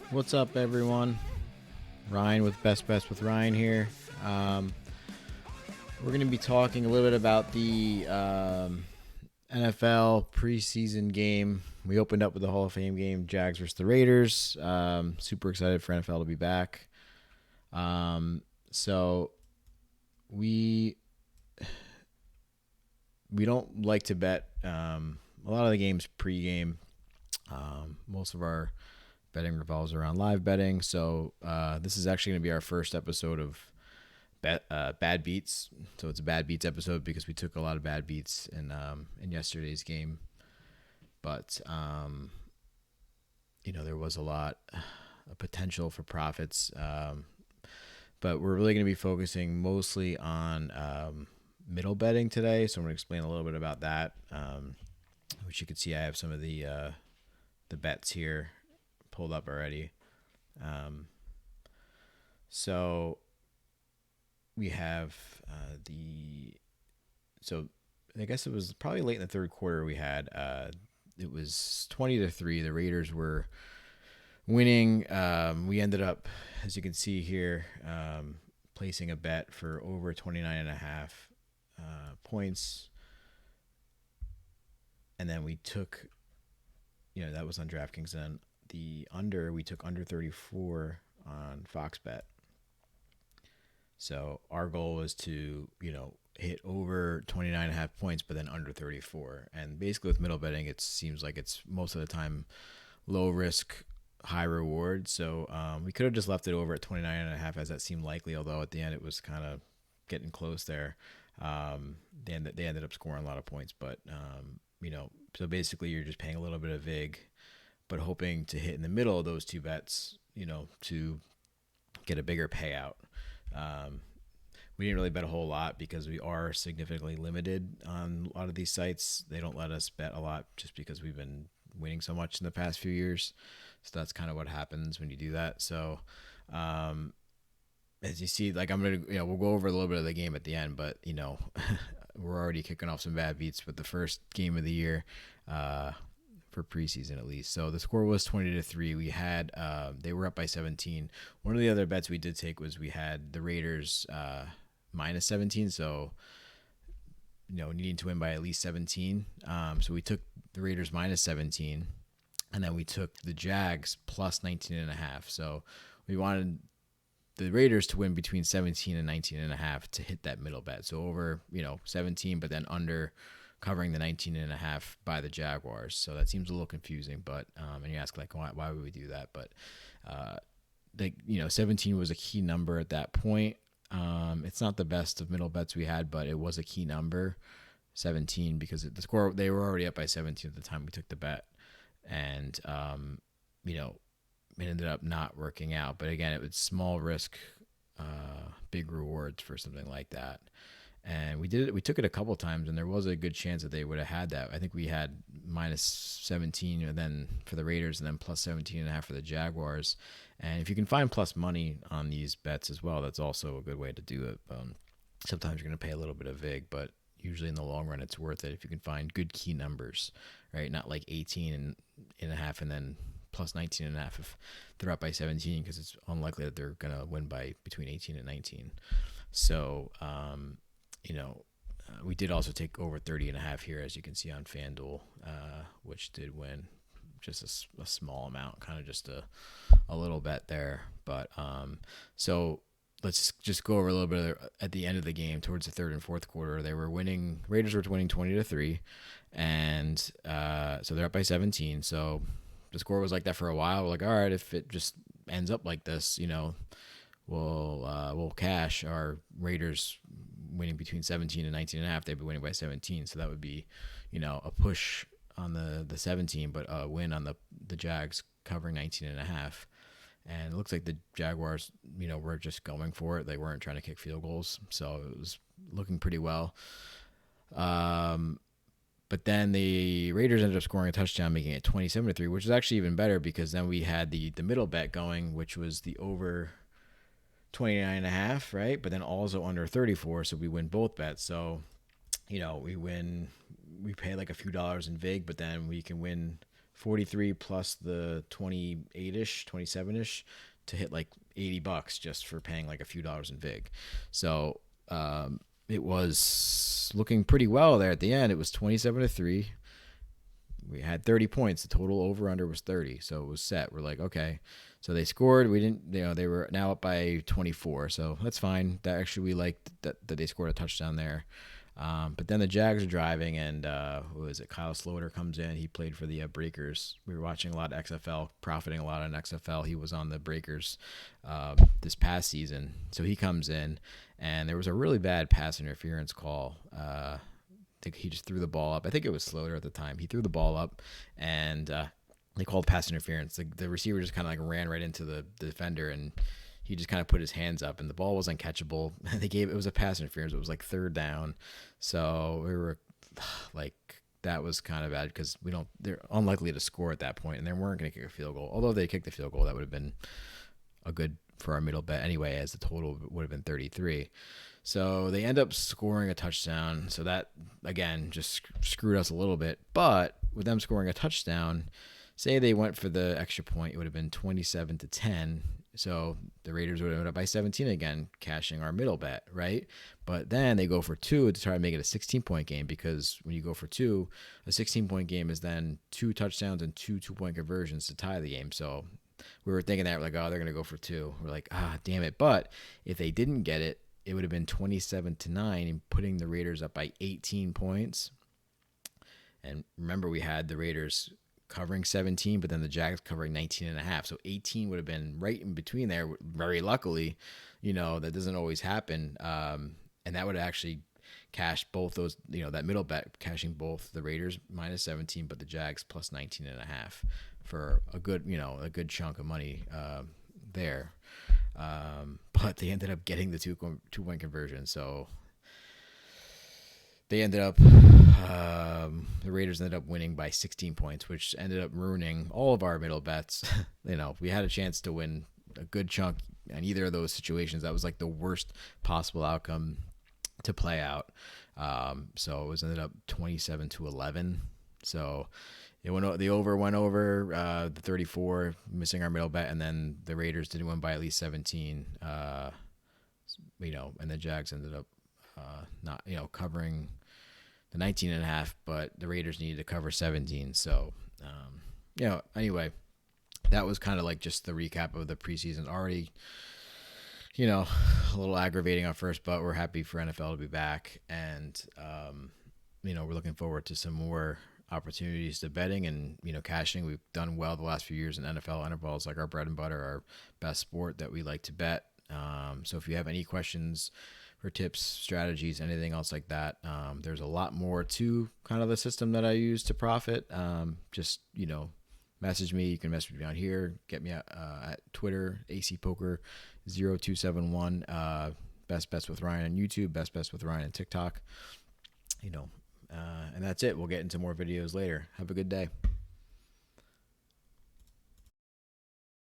What's up, everyone? Ryan with Best Bets with Ryan here. We're going to be talking a little bit about the NFL preseason game. We opened up with the Hall of Fame game, Jags versus the Raiders. Super excited for NFL to be back. So we don't like to bet a lot of the games pregame. Most of our betting revolves around live betting. So this is actually going to be our first episode of bad beats. So it's a bad beats episode because we took a lot of bad beats in yesterday's game. But there was a lot of potential for profits. But we're really going to be focusing mostly on middle betting today. So I'm going to explain a little bit about that. Which you can see I have some of the bets here pulled up already. So we have so I guess it was probably late in the third quarter we had, it was 20-3. The Raiders were winning. We ended up, as you can see here, placing a bet for over 29.5 points. And then we took, that was on DraftKings. Then the under, we took under 34 on Fox Bet. So our goal was to, hit over 29.5 points, but then under 34. And basically with middle betting, it seems like it's most of the time low risk, high reward. So we could have just left it over at 29.5 as that seemed likely, although at the end it was kind of getting close there. They ended up scoring a lot of points, but so basically you're just paying a little bit of vig, but hoping to hit in the middle of those two bets, to get a bigger payout. We didn't really bet a whole lot because we are significantly limited on a lot of these sites. They don't let us bet a lot just because we've been winning so much in the past few years. So that's kind of what happens when you do that. So, as you see, like we'll go over a little bit of the game at the end, but we're already kicking off some bad beats with the first game of the year, for preseason at least. So the score was 20-3. We had, they were up by 17. One of the other bets we did take was we had the Raiders, minus 17. So, needing to win by at least 17. So we took the Raiders minus 17, and then we took the Jags plus 19.5. So we wanted the Raiders to win between 17 and 19.5 to hit that middle bet. So over, 17, but then under covering the 19.5 by the Jaguars. So that seems a little confusing, but, and you ask like, why would we do that? But, 17 was a key number at that point. It's not the best of middle bets we had, but it was a key number, 17, because the score, they were already up by 17 at the time we took the bet. And, it ended up not working out. But again, it was small risk, big rewards for something like that. And we did it. We took it a couple times, and there was a good chance that they would have had that. I think we had minus 17, and then for the Raiders, and then plus 17.5 for the Jaguars. And if you can find plus money on these bets as well, that's also a good way to do it. Sometimes you're going to pay a little bit of vig, but usually in the long run, it's worth it if you can find good key numbers, right? Not like 18.5 and then plus 19.5 if they're up by 17, because it's unlikely that they're going to win by between 18 and 19. So, we did also take over 30.5 here, as you can see on FanDuel, which did win just a small amount, kind of just a little bet there. But so let's just go over a little bit at the end of the game, towards the third and fourth quarter. They were winning. Raiders were winning 20-3, and so they're up by 17. So the score was like that for a while. We're like, all right, if it just ends up like this, we'll cash. Our Raiders winning between 17 and 19.5. They'd be winning by 17, so that would be, a push on the 17, but a win on the Jags covering 19.5. And it looks like the Jaguars, were just going for it. They weren't trying to kick field goals, so it was looking pretty well. But then the Raiders ended up scoring a touchdown, making it 27-3, which is actually even better because then we had the middle bet going, which was the over 29.5, right? But then also under 34, so we win both bets. So, we pay like a few dollars in vig, but then we can win 43 plus the 28ish, 27ish to hit like $80 just for paying like a few dollars in vig. So it was looking pretty well there at the end. It was 27-3. We had 30 points. The total over under was 30, so it was set. We're like, okay. So they scored. We didn't, they were now up by 24, so that's fine. That actually we liked that they scored a touchdown there. But then the Jags are driving, and who is it? Kyle Sloter comes in. He played for the Breakers. We were watching a lot of XFL, profiting a lot on XFL. He was on the Breakers this past season. So he comes in, and there was a really bad pass interference call. I think he just threw the ball up. I think it was Sloter at the time. He threw the ball up, and they called pass interference. The receiver just kind of like ran right into the defender, and he just kind of put his hands up, and the ball was uncatchable. It was a pass interference. It was like third down. So we were like, that was kind of bad because they're unlikely to score at that point, and they weren't going to kick a field goal. Although if they kicked the field goal, that would have been a good for our middle bet anyway, as the total would have been 33. So they end up scoring a touchdown. So that, again, just screwed us a little bit. But with them scoring a touchdown, say they went for the extra point, it would have been 27-10. So the Raiders would have ended up by 17 again, cashing our middle bet, right? But then they go for 2 to try to make it a 16-point game, because when you go for 2, a 16-point game is then 2 touchdowns and 2 2-point conversions to tie the game. So we were thinking that, we're like, oh, they're going to go for 2. We're like, damn it. But if they didn't get it, it would have been 27-9 and putting the Raiders up by 18 points. And remember, we had the Raiders covering 17, but then the Jags covering 19.5. So 18 would have been right in between there. Very luckily, that doesn't always happen. And that would have actually cashed both those, that middle bet, cashing both the Raiders minus 17, but the Jags plus 19.5 for a good chunk of money there. But they ended up getting the 2-point conversion. So they ended up, the Raiders ended up winning by 16 points, which ended up ruining all of our middle bets. We had a chance to win a good chunk in either of those situations. That was like the worst possible outcome to play out. So it was ended up 27-11. So the over went over the 34, missing our middle bet, and then the Raiders didn't win by at least 17. And the Jags ended up not covering the 19.5, but the Raiders needed to cover 17. So anyway, that was kind of like just the recap of the preseason. Already, a little aggravating on first, but we're happy for NFL to be back, and we're looking forward to some more opportunities to betting and cashing. We've done well the last few years in NFL. NFL is like our bread and butter, our best sport that we like to bet. So if you have any questions or tips, strategies, anything else like that, there's a lot more to kind of the system that I use to profit. Just message me. You can message me on here. Get me at Twitter, acpoker0271. Best Bets with Ryan on YouTube. Best Bets with Ryan on TikTok. And that's it. We'll get into more videos later. Have a good day.